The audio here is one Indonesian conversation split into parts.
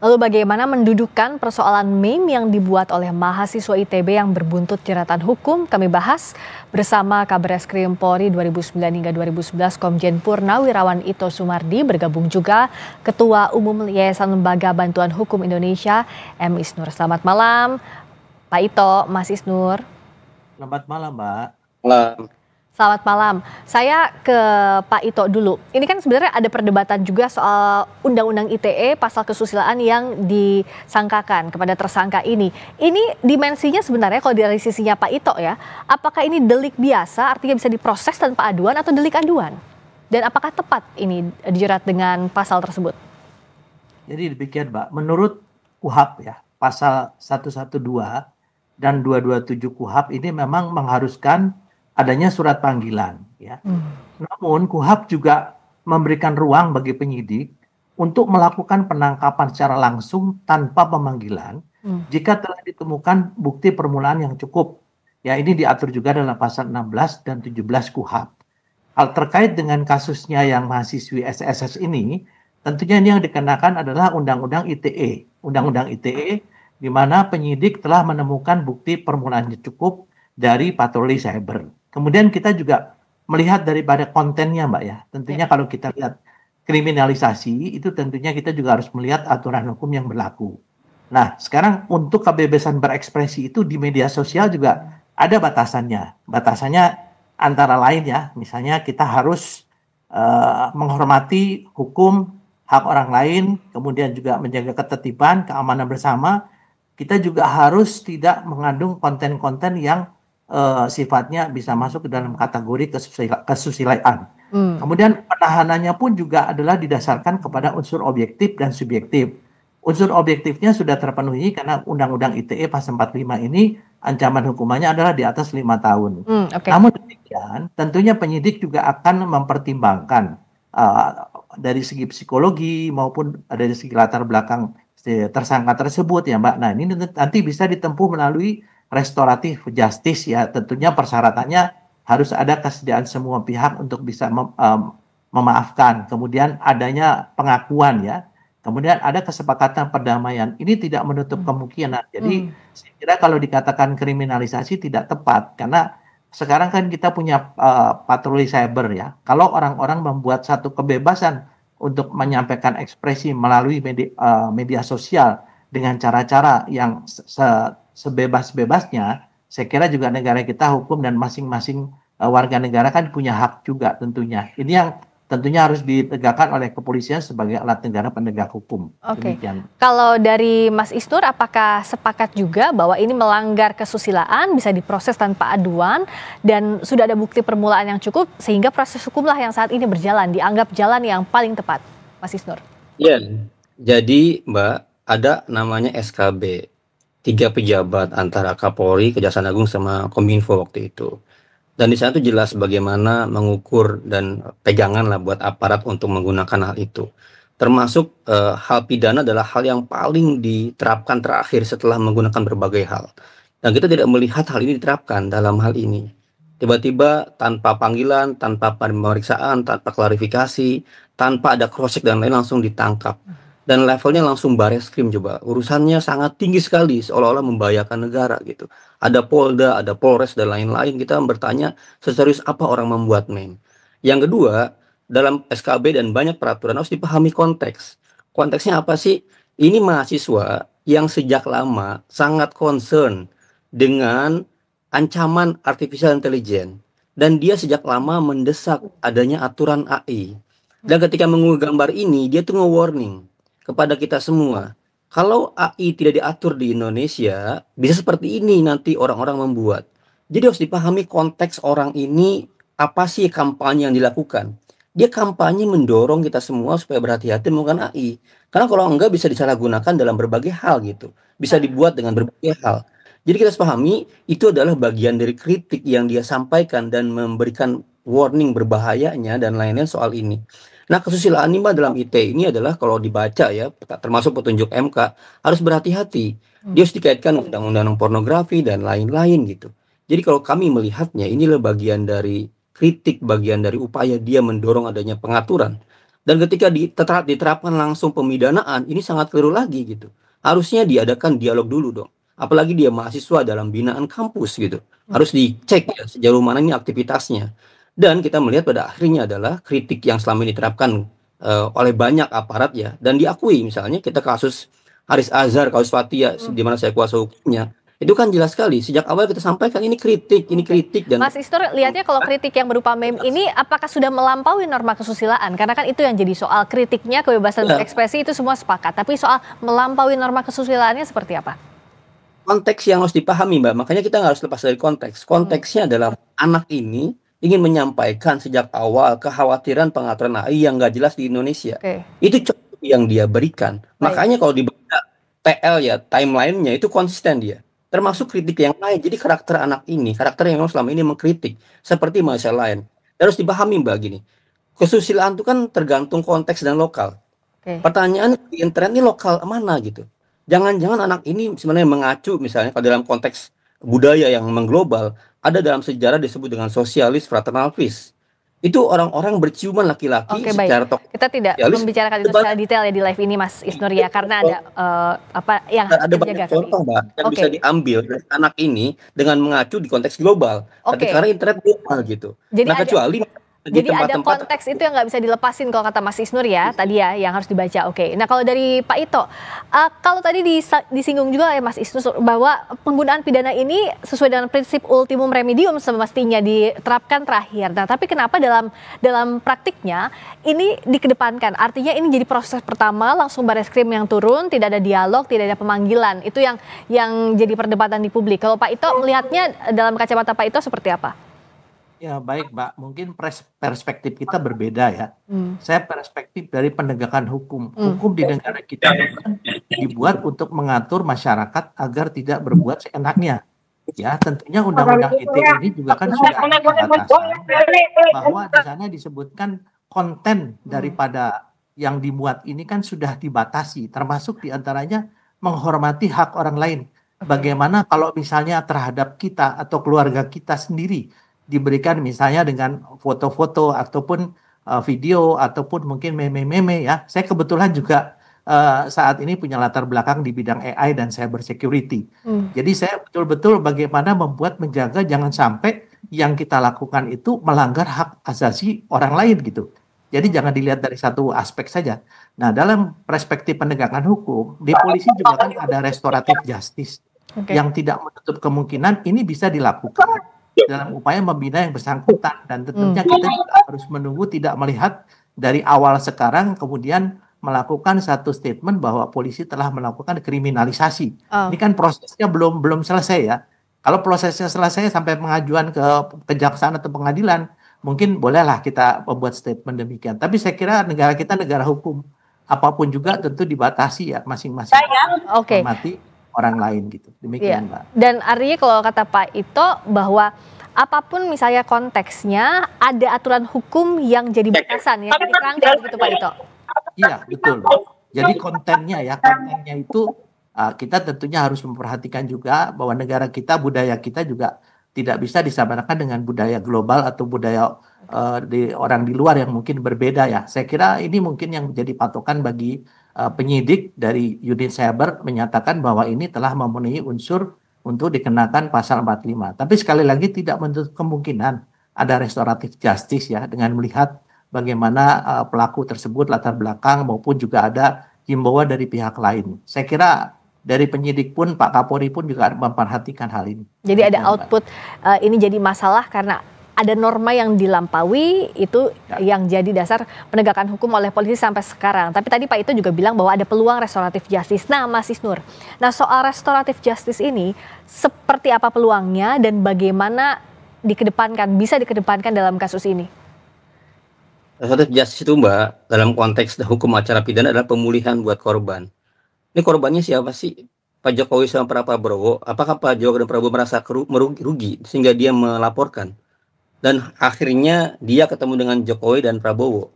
Lalu bagaimana mendudukan persoalan meme yang dibuat oleh mahasiswa ITB yang berbuntut jeratan hukum? Kami bahas bersama Kabareskrim Polri 2009 hingga 2011 Komjen Purnawirawan Ito Sumardi, bergabung juga Ketua Umum Yayasan Lembaga Bantuan Hukum Indonesia M. Isnur. Selamat malam Pak Ito, Mas Isnur. Selamat malam, Mbak. Malam. Selamat malam. Saya ke Pak Ito dulu. Ini kan sebenarnya ada perdebatan juga soal Undang-Undang ITE pasal kesusilaan yang disangkakan kepada tersangka ini. Ini dimensinya sebenarnya kalau dari sisinya Pak Ito ya, apakah ini delik biasa artinya bisa diproses tanpa aduan atau delik aduan? Dan apakah tepat ini dijerat dengan pasal tersebut? Jadi demikian, Mbak. Menurut KUHAP ya, pasal 112 dan 227 KUHAP ini memang mengharuskan adanya surat panggilan ya. Namun KUHAP juga memberikan ruang bagi penyidik untuk melakukan penangkapan secara langsung tanpa pemanggilan jika telah ditemukan bukti permulaan yang cukup. Ya, ini diatur juga dalam pasal 16 dan 17 KUHAP. Hal terkait dengan kasusnya yang mahasiswi SSS ini, tentunya ini yang dikenakan adalah Undang-Undang ITE. Undang-Undang ITE di mana penyidik telah menemukan bukti permulaan yang cukup dari patroli cyber. Kemudian kita juga melihat daripada kontennya, Mbak ya. Tentunya kalau kita lihat kriminalisasi, itu tentunya kita juga harus melihat aturan hukum yang berlaku. Nah, sekarang untuk kebebasan berekspresi itu di media sosial juga ada batasannya. Batasannya antara lain ya, misalnya kita harus menghormati hukum, hak orang lain, kemudian juga menjaga ketertiban, keamanan bersama. Kita juga harus tidak mengandung konten-konten yang sifatnya bisa masuk ke dalam kategori kesusilaan. Kemudian penahanannya pun juga adalah didasarkan kepada unsur objektif dan subjektif. Unsur objektifnya sudah terpenuhi karena Undang-Undang ITE pasal 45 ini ancaman hukumannya adalah di atas 5 tahun. Namun demikian, tentunya penyidik juga akan mempertimbangkan dari segi psikologi maupun dari segi latar belakang tersangka tersebut ya, Mbak. Nah, ini nanti bisa ditempuh melalui restoratif justice ya, tentunya persyaratannya harus ada kesediaan semua pihak untuk bisa memaafkan, kemudian adanya pengakuan ya, kemudian ada kesepakatan perdamaian. Ini tidak menutup kemungkinan. Jadi saya kira kalau dikatakan kriminalisasi tidak tepat, karena sekarang kan kita punya patroli cyber ya. Kalau orang-orang membuat satu kebebasan untuk menyampaikan ekspresi melalui media sosial dengan cara-cara yang sebebas-bebasnya, saya kira juga negara kita hukum dan masing-masing warga negara kan punya hak juga tentunya. Ini yang tentunya harus ditegakkan oleh kepolisian sebagai alat negara penegak hukum. Demikian. Kalau dari Mas Isnur, apakah sepakat juga bahwa ini melanggar kesusilaan, bisa diproses tanpa aduan, dan sudah ada bukti permulaan yang cukup, sehingga proses hukumlah yang saat ini berjalan, dianggap jalan yang paling tepat, Mas Isnur? Iya, jadi Mbak, ada namanya SKB. 3 pejabat antara Kapolri, Kejaksaan Agung, sama Kominfo waktu itu. Dan di sana tuh jelas bagaimana mengukur dan pegangan lah buat aparat untuk menggunakan hal itu. Termasuk hal pidana adalah hal yang paling diterapkan terakhir setelah menggunakan berbagai hal. Dan kita tidak melihat hal ini diterapkan dalam hal ini. Tiba-tiba tanpa panggilan, tanpa pemeriksaan, tanpa klarifikasi, tanpa ada cross-check dan lain langsung ditangkap. Dan levelnya langsung Bareskrim coba. Urusannya sangat tinggi sekali, seolah-olah membahayakan negara gitu. Ada Polda, ada Polres, dan lain-lain. Kita bertanya, seserius apa orang membuat meme? Yang kedua, dalam SKB dan banyak peraturan harus dipahami konteks. Konteksnya apa sih? Ini mahasiswa yang sejak lama sangat concern dengan ancaman artificial intelligence. Dan dia sejak lama mendesak adanya aturan AI. Dan ketika mengunggah gambar ini, dia tuh nge-warning kepada kita semua, kalau AI tidak diatur di Indonesia, bisa seperti ini nanti orang-orang membuat. Jadi harus dipahami konteks orang ini, apa sih kampanye yang dilakukan. Dia kampanye mendorong kita semua supaya berhati-hati menggunakan AI. Karena kalau enggak bisa disalahgunakan dalam berbagai hal gitu. Bisa dibuat dengan berbagai hal. Jadi kita harus pahami, itu adalah bagian dari kritik yang dia sampaikan dan memberikan warning berbahayanya dan lain-lain soal ini. Nah, kesusilaan IMA dalam ITE ini adalah kalau dibaca ya, termasuk petunjuk MK, harus berhati-hati. Dia harus dikaitkan undang-undang pornografi dan lain-lain gitu. Jadi kalau kami melihatnya, inilah bagian dari kritik, bagian dari upaya dia mendorong adanya pengaturan Dan ketika diterapkan langsung pemidanaan, ini sangat keliru lagi gitu. Harusnya diadakan dialog dulu dong. Apalagi dia mahasiswa dalam binaan kampus gitu. Harus dicek ya sejauh mana ini aktivitasnya. Dan kita melihat pada akhirnya adalah kritik yang selama ini diterapkan oleh banyak aparat ya. Dan diakui misalnya kita kasus Haris Azhar, kasus Fathia, di mana saya kuasa hukumnya. Itu kan jelas sekali, sejak awal kita sampaikan ini kritik dan Mas Isnur lihatnya kalau kritik yang berupa meme ini apakah sudah melampaui norma kesusilaan? Karena kan itu yang jadi soal, kritiknya kebebasan berekspresi itu semua sepakat. Tapi soal melampaui norma kesusilaannya seperti apa? konteks yang harus dipahami Mbak, makanya kita nggak harus lepas dari konteks. Konteksnya adalah anak ini ingin menyampaikan sejak awal kekhawatiran pengaturan AI yang nggak jelas di Indonesia. Itu contoh yang dia berikan. Makanya kalau dibaca TL ya, timeline-nya itu konsisten dia. Termasuk kritik yang lain. Jadi karakter anak ini, karakter yang selama ini mengkritik, seperti manusia lain. Harus dipahami Mbak gini, kesusilaan itu kan tergantung konteks dan lokal. Pertanyaan di internet ini lokal mana gitu. Jangan-jangan anak ini sebenarnya mengacu misalnya kalau dalam konteks budaya yang mengglobal, ada dalam sejarah disebut dengan sosialis fraternal peace. Itu orang-orang berciuman laki-laki secara tokoh. Kita tidak membicarakan itu secara detail ya di live ini Mas Isnur ya, karena ada apa yang ada banyak contoh Mbak yang bisa diambil dari anak ini dengan mengacu di konteks global. Tapi karena internet global gitu. Jadi nah kecuali jadi ada konteks itu yang nggak bisa dilepasin kalau kata Mas Isnur ya tadi ya, yang harus dibaca. Nah kalau dari Pak Ito, kalau tadi disinggung juga ya Mas Isnur bahwa penggunaan pidana ini sesuai dengan prinsip ultimum remedium semestinya diterapkan terakhir. Nah tapi kenapa dalam praktiknya ini dikedepankan? Artinya ini jadi proses pertama langsung Bareskrim yang turun, tidak ada dialog, tidak ada pemanggilan. Itu yang jadi perdebatan di publik. Kalau Pak Ito melihatnya dalam kacamata Pak Ito seperti apa? Ya baik Mbak, mungkin perspektif kita berbeda ya. Saya perspektif dari penegakan hukum. Hukum di negara kita bukan dibuat untuk mengatur masyarakat agar tidak berbuat seenaknya. Ya tentunya undang-undang ITE ini juga kan sudah ada batasan bahwa di sana disebutkan konten daripada yang dimuat ini kan sudah dibatasi, termasuk diantaranya menghormati hak orang lain. Bagaimana kalau misalnya terhadap kita atau keluarga kita sendiri diberikan misalnya dengan foto-foto ataupun video ataupun mungkin meme-meme ya. Saya kebetulan juga saat ini punya latar belakang di bidang AI dan cyber security. Jadi saya betul-betul bagaimana menjaga jangan sampai yang kita lakukan itu melanggar hak asasi orang lain gitu. Jadi jangan dilihat dari satu aspek saja. Nah, dalam perspektif penegakan hukum, di polisi juga kan ada restoratif justice yang tidak menutup kemungkinan ini bisa dilakukan dalam upaya membina yang bersangkutan, dan tentunya kita juga harus menunggu, tidak melihat dari awal sekarang kemudian melakukan satu statement bahwa polisi telah melakukan kriminalisasi. Ini kan prosesnya belum selesai ya. Kalau prosesnya selesai sampai pengajuan ke kejaksaan atau pengadilan, mungkin bolehlah kita membuat statement demikian. Tapi saya kira negara kita negara hukum, apapun juga tentu dibatasi ya masing-masing hormati orang lain gitu. Demikian Mbak. Dan artinya kalau kata Pak Ito bahwa apapun misalnya konteksnya ada aturan hukum yang jadi batasan yang diterangkan gitu Pak Ito. Iya betul. Jadi kontennya itu kita tentunya harus memperhatikan juga bahwa negara kita, budaya kita juga tidak bisa disamakan dengan budaya global atau budaya di orang di luar yang mungkin berbeda ya. Saya kira ini mungkin yang menjadi patokan bagi penyidik dari unit cyber menyatakan bahwa ini telah memenuhi unsur untuk dikenakan pasal 45. Tapi sekali lagi tidak menutup kemungkinan ada restoratif justice ya, dengan melihat bagaimana pelaku tersebut latar belakang maupun juga ada himbauan dari pihak lain. Saya kira dari penyidik pun Pak Kapolri pun juga memperhatikan hal ini. Jadi ada output ini jadi masalah karena ada norma yang dilampaui, itu yang jadi dasar penegakan hukum oleh polisi sampai sekarang. Tapi tadi Pak Ito juga bilang bahwa ada peluang restoratif justice. Nah Mas Isnur, soal restoratif justice ini seperti apa peluangnya dan bagaimana bisa dikedepankan dalam kasus ini? Restoratif justice itu Mbak, dalam konteks hukum acara pidana adalah pemulihan buat korban. Ini korbannya siapa sih? Pak Jokowi sama Pak Prabowo. Apakah Pak Jokowi dan Prabowo merasa rugi sehingga dia melaporkan? Dan akhirnya dia ketemu dengan Jokowi dan Prabowo.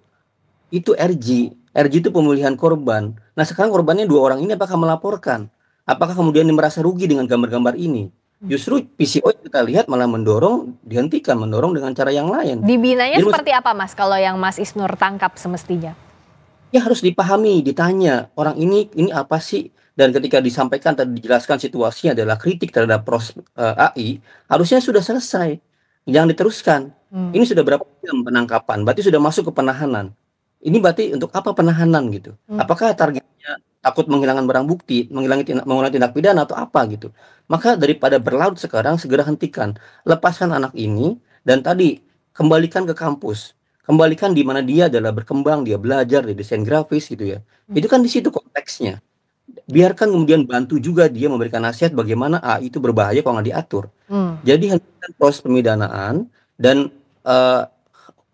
Itu RG itu pemulihan korban. Nah sekarang korbannya 2 orang ini apakah melaporkan? Apakah kemudian dia merasa rugi dengan gambar-gambar ini? Justru PCO kita lihat malah dihentikan, mendorong dengan cara yang lain. Dibinanya seperti apa Mas kalau yang Mas Isnur tangkap semestinya? Ya harus dipahami, ditanya, orang ini apa sih? Dan ketika disampaikan tadi dijelaskan situasinya adalah kritik terhadap AI, harusnya sudah selesai. Jangan diteruskan. Hmm. Ini sudah berapa jam penangkapan? Berarti sudah masuk ke penahanan. Ini berarti untuk apa penahanan gitu? Hmm. Apakah targetnya takut menghilangkan barang bukti, mengulangi tindak pidana atau apa gitu? Maka daripada berlarut sekarang segera hentikan, lepaskan anak ini dan tadi kembalikan ke kampus. Kembalikan di mana dia adalah berkembang, dia belajar, dia desain grafis gitu ya. Hmm. Itu kan di situ konteksnya. Biarkan kemudian bantu juga dia memberikan nasihat bagaimana AI itu berbahaya kalau nggak diatur. Hmm. Jadi hentikan proses pemidanaan dan eh,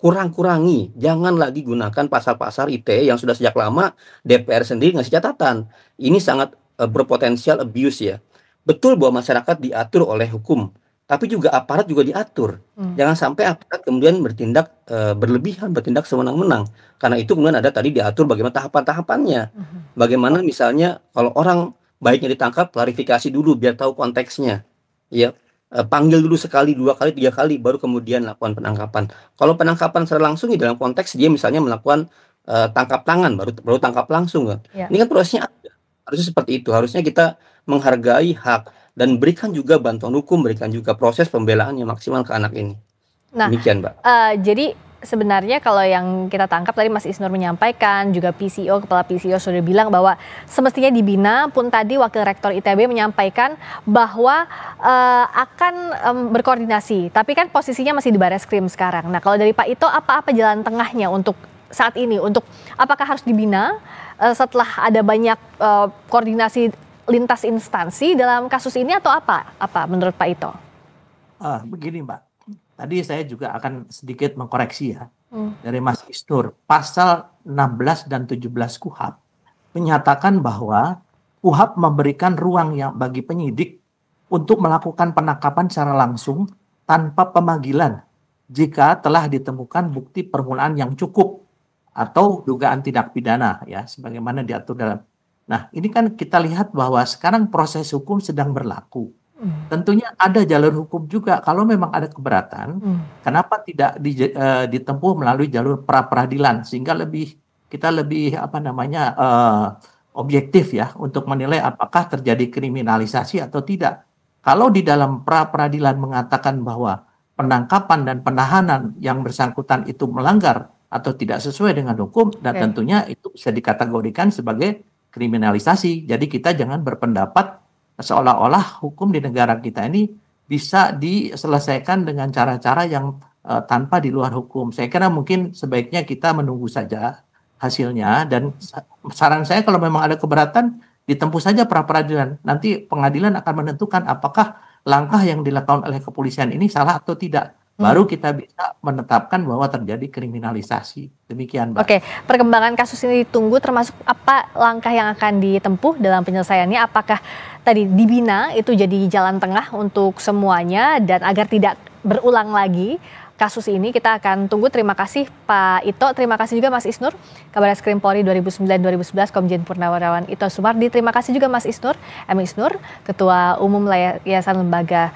kurang-kurangi. Jangan lagi gunakan pasal-pasal ITE yang sudah sejak lama DPR sendiri ngasih catatan. Ini sangat berpotensial abuse ya. Betul bahwa masyarakat diatur oleh hukum, tapi juga aparat juga diatur. Hmm. Jangan sampai aparat kemudian bertindak berlebihan, bertindak sewenang-wenang. Karena itu kemudian ada tadi diatur bagaimana tahapan-tahapannya. Bagaimana misalnya kalau orang baiknya ditangkap, klarifikasi dulu biar tahu konteksnya. Ya, panggil dulu sekali, 2 kali, 3 kali, baru kemudian lakukan penangkapan. Kalau penangkapan secara langsung ya dalam konteks dia misalnya melakukan tangkap tangan, baru baru tangkap langsung kan. Ya. Ini kan prosesnya ada. Harusnya seperti itu. Harusnya kita menghargai hak dan berikan juga bantuan hukum, berikan juga proses pembelaan yang maksimal ke anak ini. Nah, Demikian, Mbak. jadi sebenarnya kalau yang kita tangkap tadi Mas Isnur menyampaikan, juga PCO, Kepala PCO sudah bilang bahwa semestinya dibina, pun tadi Wakil Rektor ITB menyampaikan bahwa akan berkoordinasi, tapi kan posisinya masih di Bareskrim sekarang. Nah, kalau dari Pak Ito, apa jalan tengahnya untuk saat ini, untuk apakah harus dibina setelah ada banyak koordinasi lintas instansi dalam kasus ini atau apa menurut Pak Ito? Begini Mbak, tadi saya juga akan sedikit mengkoreksi ya dari Mas Isnur. Pasal 16 dan 17 KUHP menyatakan bahwa KUHP memberikan ruang yang bagi penyidik untuk melakukan penangkapan secara langsung tanpa pemanggilan jika telah ditemukan bukti permulaan yang cukup atau dugaan tindak pidana ya sebagaimana diatur dalam. Nah, ini kan kita lihat bahwa sekarang proses hukum sedang berlaku. Tentunya ada jalur hukum juga kalau memang ada keberatan. Kenapa tidak ditempuh melalui jalur pra peradilan sehingga kita lebih objektif ya untuk menilai apakah terjadi kriminalisasi atau tidak. Kalau di dalam pra peradilan mengatakan bahwa penangkapan dan penahanan yang bersangkutan itu melanggar atau tidak sesuai dengan hukum, dan tentunya itu bisa dikategorikan sebagai kriminalisasi. Jadi kita jangan berpendapat seolah-olah hukum di negara kita ini bisa diselesaikan dengan cara-cara yang tanpa di luar hukum. Saya kira mungkin sebaiknya kita menunggu saja hasilnya, dan saran saya kalau memang ada keberatan ditempuh saja pra peradilan. Nanti pengadilan akan menentukan apakah langkah yang dilakukan oleh kepolisian ini salah atau tidak. Baru kita bisa menetapkan bahwa terjadi kriminalisasi. Demikian, Mbak. Oke, perkembangan kasus ini ditunggu, termasuk apa langkah yang akan ditempuh dalam penyelesaiannya. Apakah tadi dibina itu jadi jalan tengah untuk semuanya dan agar tidak berulang lagi kasus ini. Kita akan tunggu. Terima kasih Pak Ito, terima kasih juga Mas Isnur, Kabareskrim Polri 2009-2011, Komjen Purnawirawan Ito Sumardi. Terima kasih juga Mas Isnur, M. Isnur, Ketua Umum Yayasan Lembaga